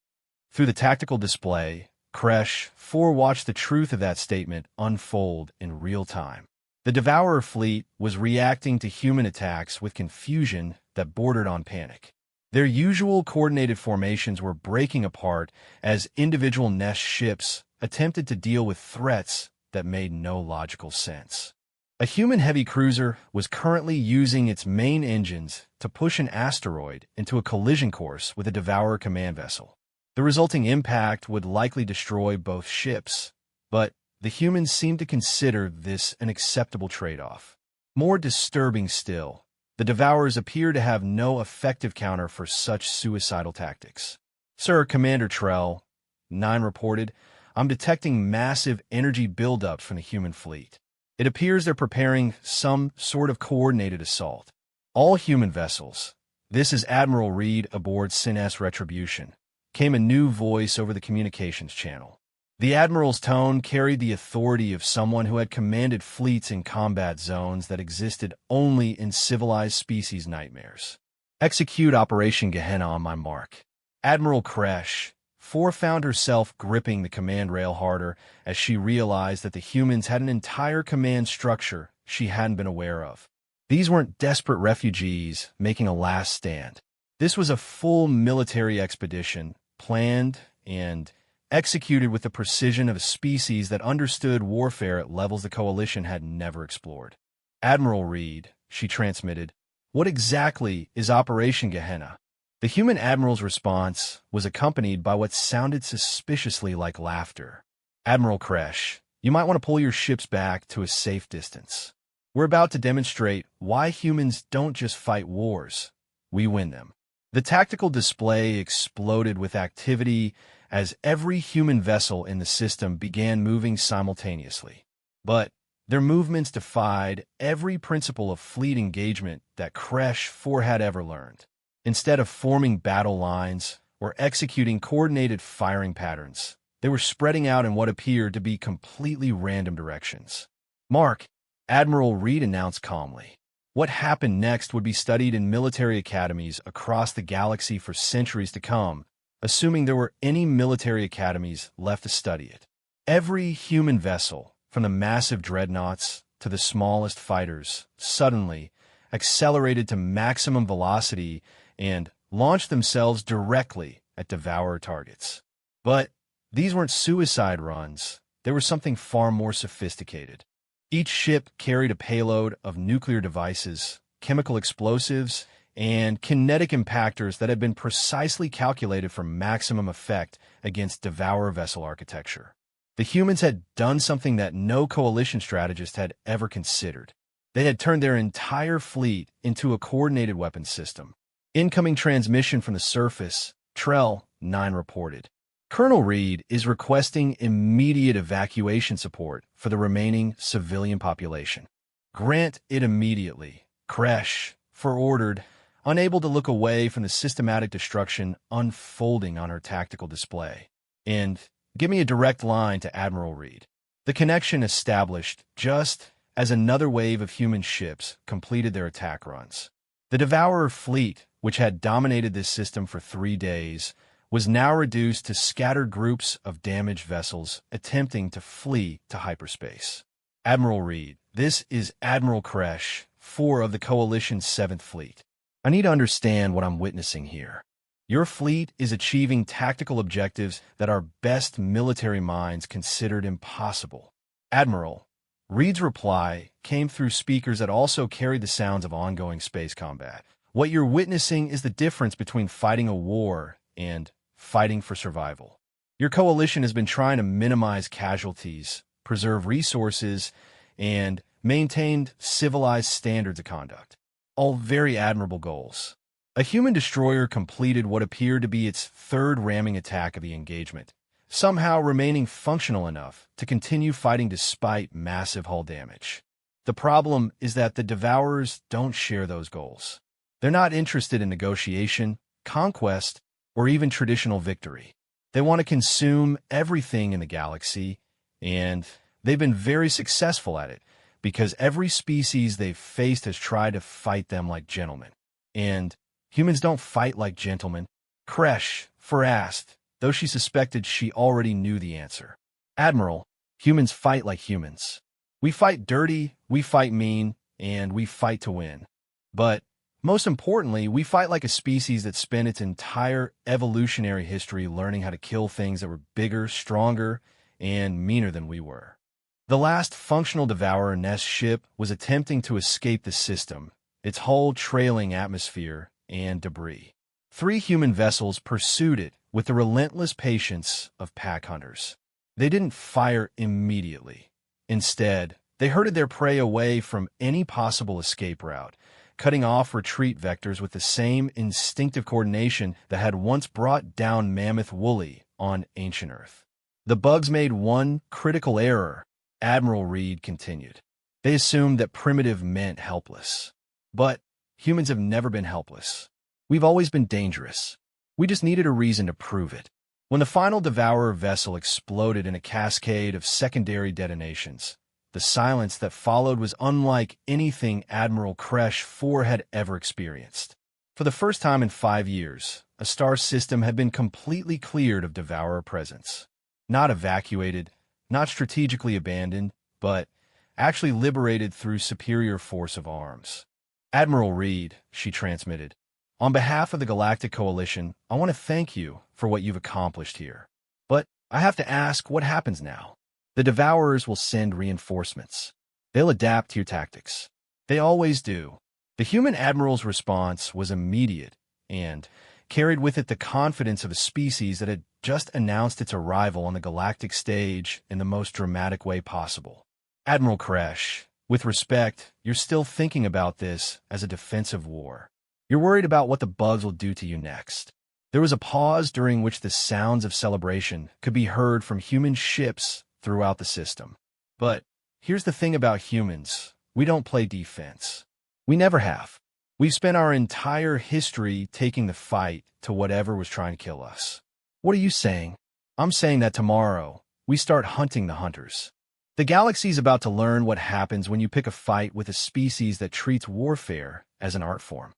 S1: Through the tactical display, Koresh watched the truth of that statement unfold in real time. The Devourer fleet was reacting to human attacks with confusion that bordered on panic. Their usual coordinated formations were breaking apart as individual nest ships attempted to deal with threats that made no logical sense. A human heavy cruiser was currently using its main engines to push an asteroid into a collision course with a Devourer command vessel. The resulting impact would likely destroy both ships, but the humans seemed to consider this an acceptable trade-off. More disturbing still, the Devourers appear to have no effective counter for such suicidal tactics. Sir, Commander Trell, 9 reported, I'm detecting massive energy buildup from the human fleet. It appears they're preparing some sort of coordinated assault. All human vessels. This is Admiral Reed aboard CNS Retribution. Came a new voice over the communications channel. The Admiral's tone carried the authority of someone who had commanded fleets in combat zones that existed only in civilized species nightmares. Execute Operation Gehenna on my mark. Admiral Koresh found herself gripping the command rail harder as she realized that the humans had an entire command structure she hadn't been aware of. These weren't desperate refugees making a last stand. This was a full military expedition, planned and executed with the precision of a species that understood warfare at levels the Coalition had never explored. Admiral Reed, she transmitted, what exactly is Operation Gehenna? The human admiral's response was accompanied by what sounded suspiciously like laughter. Admiral Koresh, you might want to pull your ships back to a safe distance. We're about to demonstrate why humans don't just fight wars, we win them. The tactical display exploded with activity as every human vessel in the system began moving simultaneously. But their movements defied every principle of fleet engagement that Koresh had ever learned. Instead of forming battle lines or executing coordinated firing patterns, they were spreading out in what appeared to be completely random directions. Mark, Admiral Reed announced calmly. What happened next would be studied in military academies across the galaxy for centuries to come, assuming there were any military academies left to study it. Every human vessel, from the massive dreadnoughts to the smallest fighters, suddenly accelerated to maximum velocity and launched themselves directly at Devourer targets. But these weren't suicide runs. They were something far more sophisticated. Each ship carried a payload of nuclear devices, chemical explosives, and kinetic impactors that had been precisely calculated for maximum effect against Devourer vessel architecture. The humans had done something that no coalition strategist had ever considered. They had turned their entire fleet into a coordinated weapons system. Incoming transmission from the surface, Trell 9 reported. Colonel Reed is requesting immediate evacuation support for the remaining civilian population. Grant it immediately. Kresh, ordered, unable to look away from the systematic destruction unfolding on her tactical display. And give me a direct line to Admiral Reed. The connection established just as another wave of human ships completed their attack runs. The Devourer fleet, which had dominated this system for 3 days, was now reduced to scattered groups of damaged vessels attempting to flee to hyperspace. Admiral Reed, this is Admiral Kresh, 4 of the Coalition's 7th Fleet. I need to understand what I'm witnessing here. Your fleet is achieving tactical objectives that our best military minds considered impossible. Admiral, Reed's reply came through speakers that also carried the sounds of ongoing space combat. What you're witnessing is the difference between fighting a war and fighting for survival. Your coalition has been trying to minimize casualties, preserve resources, and maintain civilized standards of conduct. All very admirable goals. A human destroyer completed what appeared to be its 3rd ramming attack of the engagement, somehow remaining functional enough to continue fighting despite massive hull damage. The problem is that the Devourers don't share those goals. They're not interested in negotiation, conquest, or even traditional victory. They want to consume everything in the galaxy, and they've been very successful at it because every species they've faced has tried to fight them like gentlemen. And humans don't fight like gentlemen. Kresh asked, though she suspected she already knew the answer. Admiral, humans fight like humans. We fight dirty, we fight mean, and we fight to win. But most importantly, we fight like a species that spent its entire evolutionary history learning how to kill things that were bigger, stronger, and meaner than we were. The last functional Devourer Nest ship was attempting to escape the system, its hull trailing atmosphere and debris. 3 human vessels pursued it with the relentless patience of pack hunters. They didn't fire immediately. Instead, they herded their prey away from any possible escape route, cutting off retreat vectors with the same instinctive coordination that had once brought down Mammoth Wooly on ancient Earth. The bugs made one critical error, Admiral Reed continued. They assumed that primitive meant helpless. But humans have never been helpless. We've always been dangerous. We just needed a reason to prove it. When the final Devourer vessel exploded in a cascade of secondary detonations, the silence that followed was unlike anything Admiral Kresh 4 had ever experienced. For the first time in 5 years, a star system had been completely cleared of Devourer presence. Not evacuated, not strategically abandoned, but actually liberated through superior force of arms. Admiral Reed, she transmitted, on behalf of the Galactic Coalition, I want to thank you for what you've accomplished here. But I have to ask, what happens now? The Devourers will send reinforcements. They'll adapt to your tactics. They always do. The human admiral's response was immediate and carried with it the confidence of a species that had just announced its arrival on the galactic stage in the most dramatic way possible. Admiral Kresh, with respect, you're still thinking about this as a defensive war. You're worried about what the bugs will do to you next. There was a pause during which the sounds of celebration could be heard from human ships throughout the system. But here's the thing about humans. We don't play defense. We never have. We've spent our entire history taking the fight to whatever was trying to kill us. What are you saying? I'm saying that tomorrow, we start hunting the hunters. The galaxy's about to learn what happens when you pick a fight with a species that treats warfare as an art form.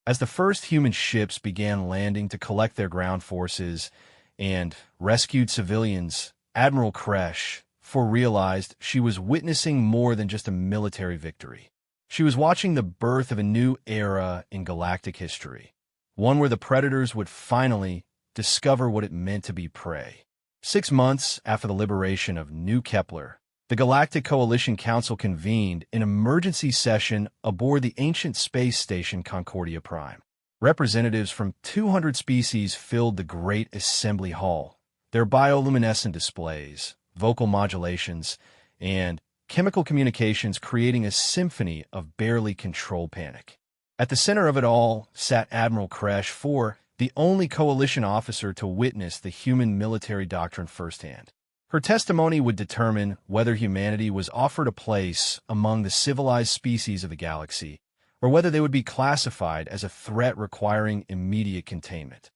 S1: As the first human ships began landing to collect their ground forces and rescued civilians, Admiral Kresh realized she was witnessing more than just a military victory. She was watching the birth of a new era in galactic history, one where the predators would finally discover what it meant to be prey. 6 months after the liberation of New Kepler, the Galactic Coalition Council convened an emergency session aboard the ancient space station Concordia Prime. Representatives from 200 species filled the Great Assembly Hall. Their bioluminescent displays, vocal modulations, and chemical communications creating a symphony of barely controlled panic. At the center of it all sat Admiral Kresh IV, the only coalition officer to witness the human military doctrine firsthand. Her testimony would determine whether humanity was offered a place among the civilized species of the galaxy, or whether they would be classified as a threat requiring immediate containment.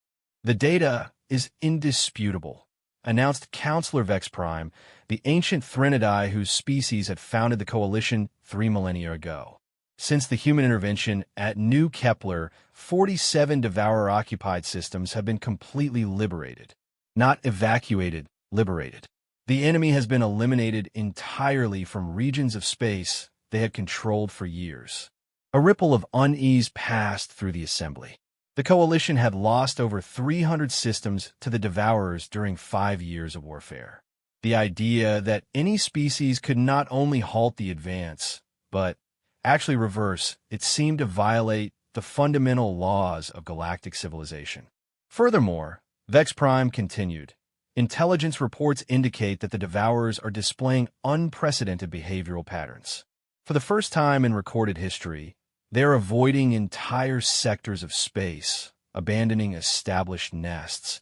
S1: "The data is indisputable," announced Counselor Vex Prime, the ancient Threnodidae whose species had founded the Coalition 3 millennia ago. Since the human intervention at New Kepler, 47 Devourer-occupied systems have been completely liberated. Not evacuated, liberated. The enemy has been eliminated entirely from regions of space they had controlled for years. A ripple of unease passed through the assembly. The Coalition had lost over 300 systems to the Devourers during 5 years of warfare. The idea that any species could not only halt the advance, but actually reverse it seemed to violate the fundamental laws of galactic civilization. Furthermore, Vex Prime continued, "Intelligence reports indicate that the Devourers are displaying unprecedented behavioral patterns. For the first time in recorded history, they are avoiding entire sectors of space, abandoning established nests,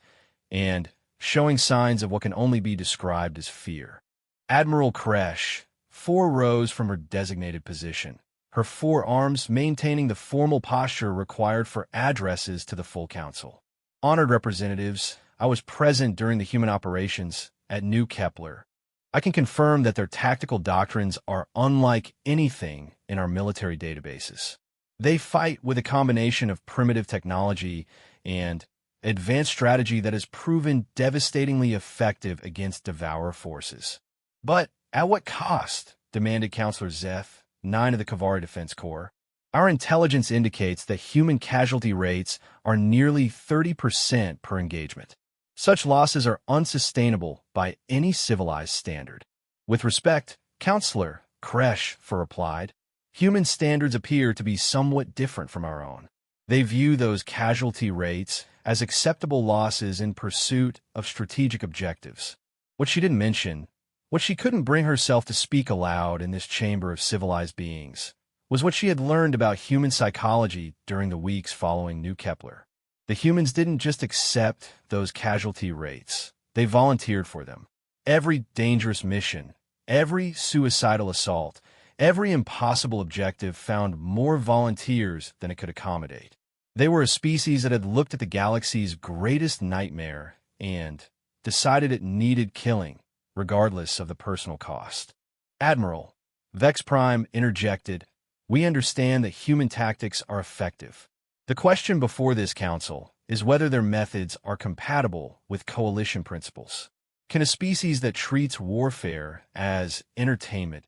S1: and showing signs of what can only be described as fear." Admiral Kresh IV rose from her designated position, her forearms maintaining the formal posture required for addresses to the full council. "Honored representatives, I was present during the human operations at New Kepler. I can confirm that their tactical doctrines are unlike anything in our military databases. They fight with a combination of primitive technology and advanced strategy that has proven devastatingly effective against Devourer forces." "But at what cost?" demanded Counselor Zeth, 9 of the Kavari Defense Corps. "Our intelligence indicates that human casualty rates are nearly 30% per engagement. Such losses are unsustainable by any civilized standard." "With respect, Counselor," Kresh IV replied, "human standards appear to be somewhat different from our own. They view those casualty rates as acceptable losses in pursuit of strategic objectives." What she didn't mention, what she couldn't bring herself to speak aloud in this chamber of civilized beings, was what she had learned about human psychology during the weeks following New Kepler. The humans didn't just accept those casualty rates, they volunteered for them. Every dangerous mission, every suicidal assault, every impossible objective found more volunteers than it could accommodate. They were a species that had looked at the galaxy's greatest nightmare and decided it needed killing, regardless of the personal cost. "Admiral," Vex Prime interjected, "we understand that human tactics are effective. The question before this council is whether their methods are compatible with coalition principles. Can a species that treats warfare as entertainment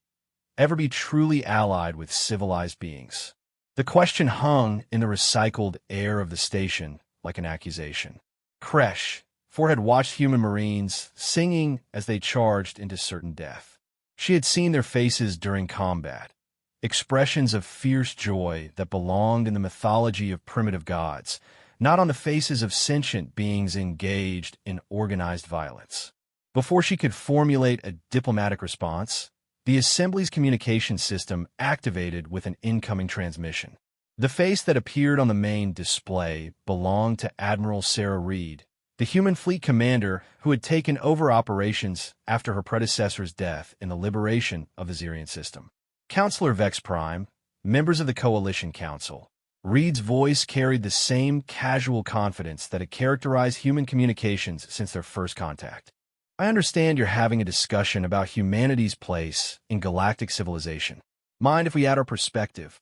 S1: ever be truly allied with civilized beings?" The question hung in the recycled air of the station like an accusation. Kresh IV had watched human Marines singing as they charged into certain death. She had seen their faces during combat, expressions of fierce joy that belonged in the mythology of primitive gods, not on the faces of sentient beings engaged in organized violence. Before she could formulate a diplomatic response, the Assembly's communication system activated with an incoming transmission. The face that appeared on the main display belonged to Admiral Sarah Reed, the human fleet commander who had taken over operations after her predecessor's death in the liberation of the Zirian system. Counselor Vex Prime, members of the Coalition Council. Reed's voice carried the same casual confidence that had characterized human communications since their first contact. "I understand you're having a discussion about humanity's place in galactic civilization. Mind if we add our perspective?"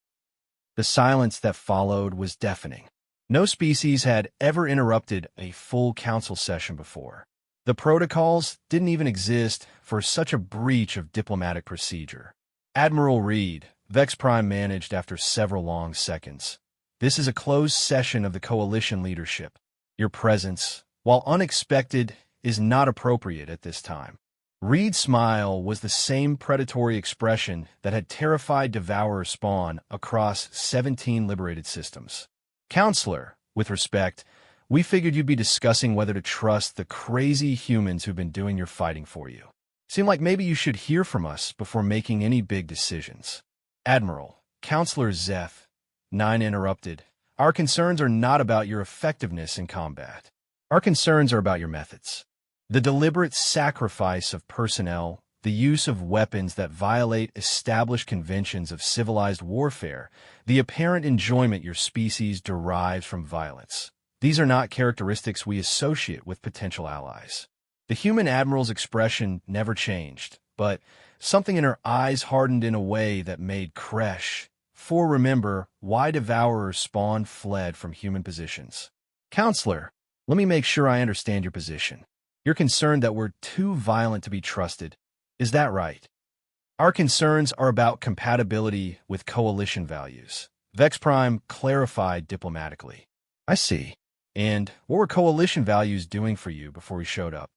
S1: The silence that followed was deafening. No species had ever interrupted a full council session before. The protocols didn't even exist for such a breach of diplomatic procedure. "Admiral Reed," Vex Prime managed after several long seconds, "this is a closed session of the Coalition leadership. Your presence, while unexpected, is not appropriate at this time." Reed's smile was the same predatory expression that had terrified Devourer spawn across 17 liberated systems. "Counselor," With respect, we figured you'd be discussing whether to trust the crazy humans who've been doing your fighting for you. Seemed like maybe you should hear from us before making any big decisions. Admiral, Counselor Zeph, 9 interrupted. Our concerns are not about your effectiveness in combat. Our concerns are about your methods. The deliberate sacrifice of personnel, the use of weapons that violate established conventions of civilized warfare, the apparent enjoyment your species derives from violence. These are not characteristics we associate with potential allies. The human admiral's expression never changed, but something in her eyes hardened in a way that made Kresh. For remember, why devourers spawn fled from human positions. Counselor, let me make sure I understand your position. You're concerned that we're too violent to be trusted. Is that right? Our concerns are about compatibility with coalition values. Vex Prime clarified diplomatically. I see. And what were coalition values doing for you before we showed up?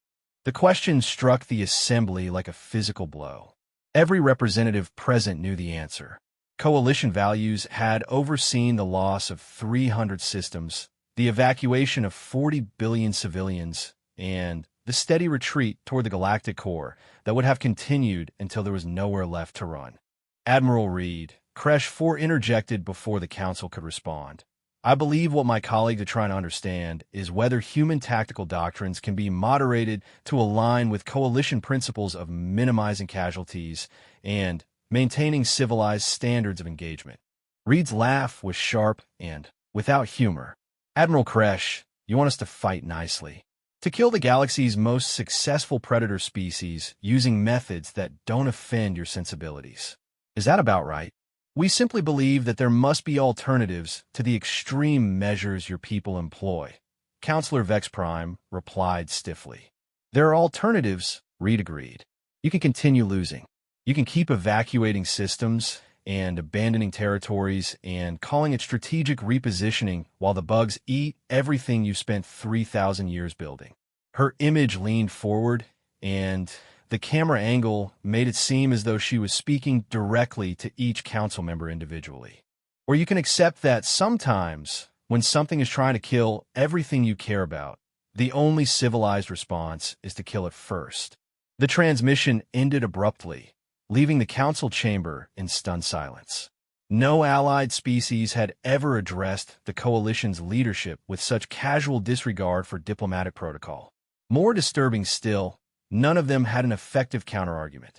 S1: The question struck the assembly like a physical blow. Every representative present knew the answer. Coalition values had overseen the loss of 300 systems, the evacuation of 40 billion civilians, and the steady retreat toward the galactic core that would have continued until there was nowhere left to run. Admiral Reed, Kresh 4 interjected before the council could respond. I believe what my colleagues are trying to understand is whether human tactical doctrines can be moderated to align with coalition principles of minimizing casualties and maintaining civilized standards of engagement. Reed's laugh was sharp and without humor. Admiral Kresh, you want us to fight nicely. To kill the galaxy's most successful predator species using methods that don't offend your sensibilities. Is that about right? We simply believe that there must be alternatives to the extreme measures your people employ. Counselor Vex Prime replied stiffly. There are alternatives, Reed agreed. You can continue losing. You can keep evacuating systems and abandoning territories and calling it strategic repositioning while the bugs eat everything you spent 3,000 years building. Her image leaned forward, and the camera angle made it seem as though she was speaking directly to each council member individually. Or you can accept that sometimes, when something is trying to kill everything you care about, the only civilized response is to kill it first. The transmission ended abruptly, leaving the council chamber in stunned silence. No allied species had ever addressed the coalition's leadership with such casual disregard for diplomatic protocol. More disturbing still, none of them had an effective counterargument.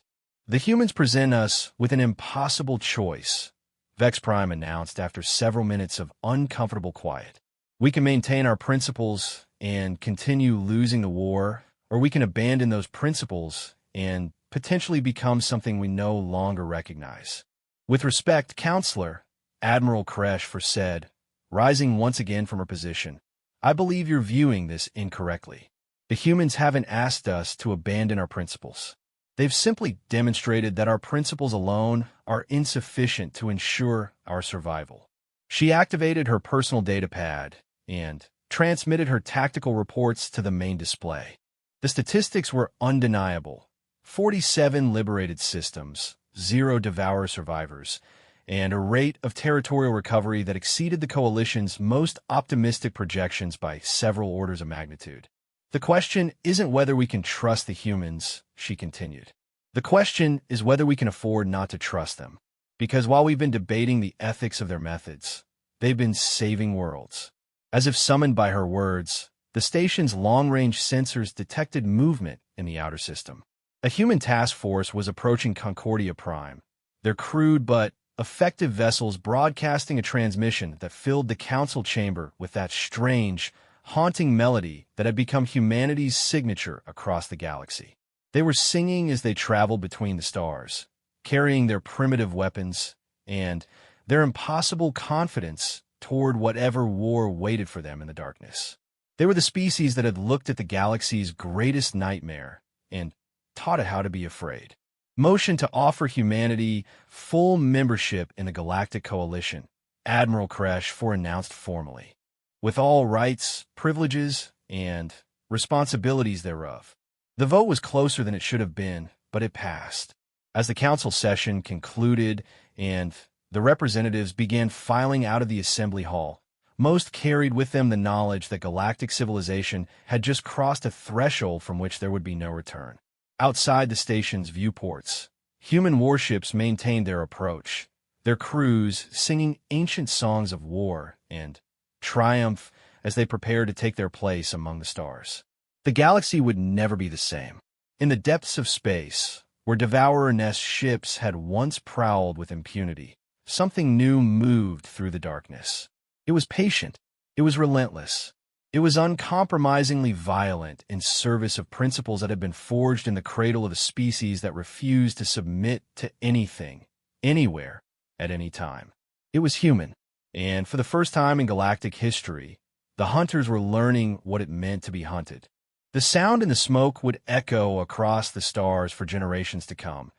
S1: The humans present us with an impossible choice, Vex Prime announced after several minutes of uncomfortable quiet. We can maintain our principles and continue losing the war, or we can abandon those principles and potentially become something we no longer recognize. With respect, Counselor, Admiral Kresh said, rising once again from her position, I believe you're viewing this incorrectly. The humans haven't asked us to abandon our principles. They've simply demonstrated that our principles alone are insufficient to ensure our survival. She activated her personal data pad and transmitted her tactical reports to the main display. The statistics were undeniable. 47 liberated systems, 0 devourer survivors, and a rate of territorial recovery that exceeded the Coalition's most optimistic projections by several orders of magnitude. The question isn't whether we can trust the humans, she continued. The question is whether we can afford not to trust them. Because while we've been debating the ethics of their methods, they've been saving worlds. As if summoned by her words, the station's long-range sensors detected movement in the outer system. A human task force was approaching Concordia Prime, their crude but effective vessels broadcasting a transmission that filled the council chamber with that strange, haunting melody that had become humanity's signature across the galaxy. They were singing as they traveled between the stars, carrying their primitive weapons and their impossible confidence toward whatever war waited for them in the darkness. They were the species that had looked at the galaxy's greatest nightmare and taught it how to be afraid. Motion to offer humanity full membership in the Galactic Coalition, Admiral Kresh announced formally, with all rights, privileges, and responsibilities thereof. The vote was closer than it should have been, but it passed. As the council session concluded and the representatives began filing out of the assembly hall, Most carried with them the knowledge that galactic civilization had just crossed a threshold from which there would be no return. Outside the station's viewports, human warships maintained their approach, their crews singing ancient songs of war and triumph as they prepared to take their place among the stars. The galaxy would never be the same. In the depths of space, where Devourer-Nest ships had once prowled with impunity, something new moved through the darkness. It was patient. It was relentless. It was uncompromisingly violent in service of principles that had been forged in the cradle of a species that refused to submit to anything, anywhere, at any time. It was human, and for the first time in galactic history, the hunters were learning what it meant to be hunted. The sound and the smoke would echo across the stars for generations to come,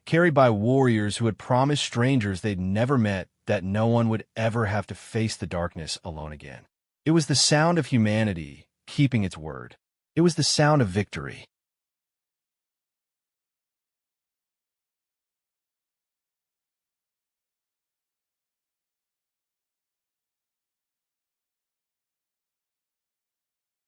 S1: carried by warriors who had promised strangers they'd never met that no one would ever have to face the darkness alone again. It was the sound of humanity keeping its word. It was the sound of victory.